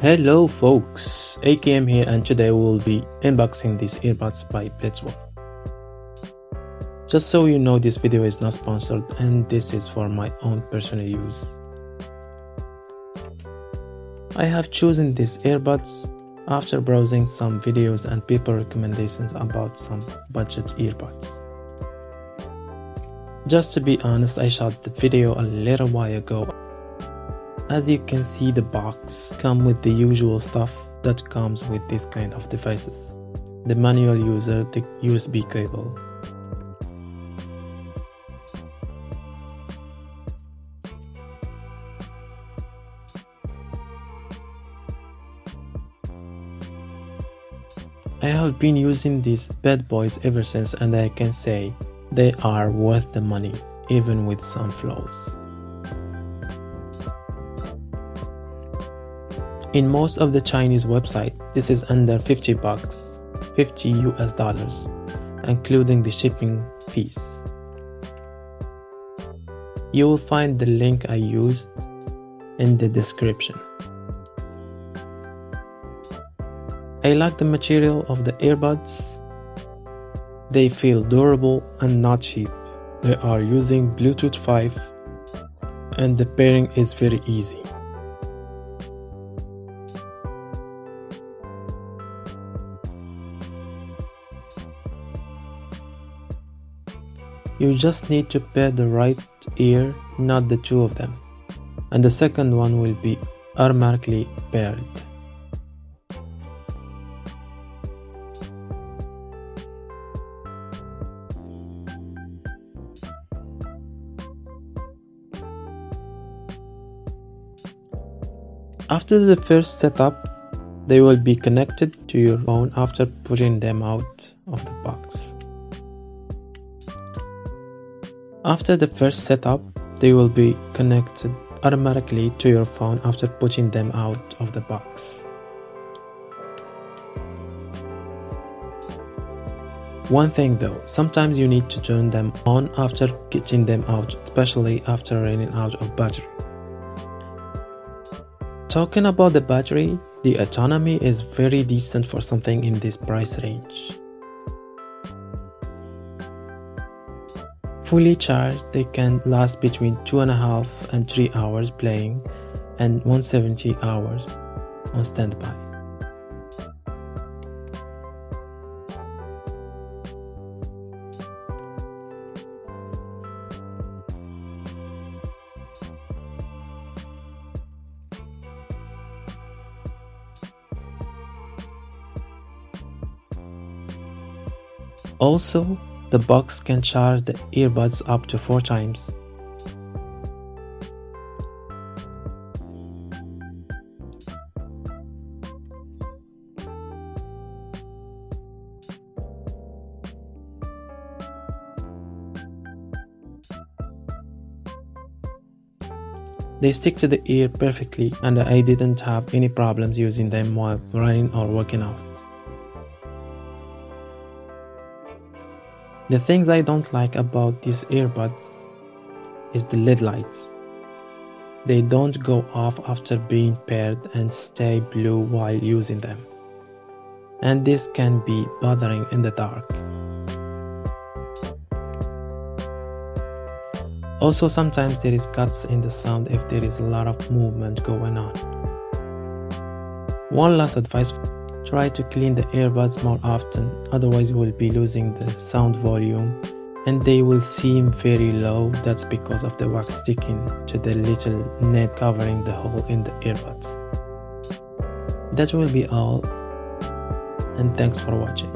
Hello folks, AKM here, and today we will be unboxing these earbuds by Blitzwolf. Just so you know, this video is not sponsored and this is for my own personal use. I have chosen these earbuds after browsing some videos and people recommendations about some budget earbuds. Just to be honest, I shot the video a little while ago. As you can see, the box comes with the usual stuff that comes with this kind of devices. The manual user, the USB cable. I have been using these bad boys ever since, and I can say they are worth the money, even with some flaws. In most of the Chinese websites, this is under $50, $50 US, including the shipping fees. You will find the link I used in the description. I like the material of the earbuds. They feel durable and not cheap. They are using Bluetooth 5 and the pairing is very easy. You just need to pair the right ear, not the two of them, and the second one will be automatically paired. After the first setup, they will be connected to your phone after putting them out of the box. After the first setup, they will be connected automatically to your phone after putting them out of the box. One thing though, sometimes you need to turn them on after getting them out, especially after running out of battery. Talking about the battery, the autonomy is very decent for something in this price range. Fully charged, they can last between 2.5 and 3 hours playing and 170 hours on standby. Also, the box can charge the earbuds up to 4 times. They stick to the ear perfectly, and I didn't have any problems using them while running or working out. The things I don't like about these earbuds is the LED lights. They don't go off after being paired and stay blue while using them. And this can be bothering in the dark. Also, sometimes there is cuts in the sound if there is a lot of movement going on. One last advice. Try to clean the earbuds more often, otherwise you will be losing the sound volume and they will seem very low. That's because of the wax sticking to the little net covering the hole in the earbuds. That will be all, and thanks for watching.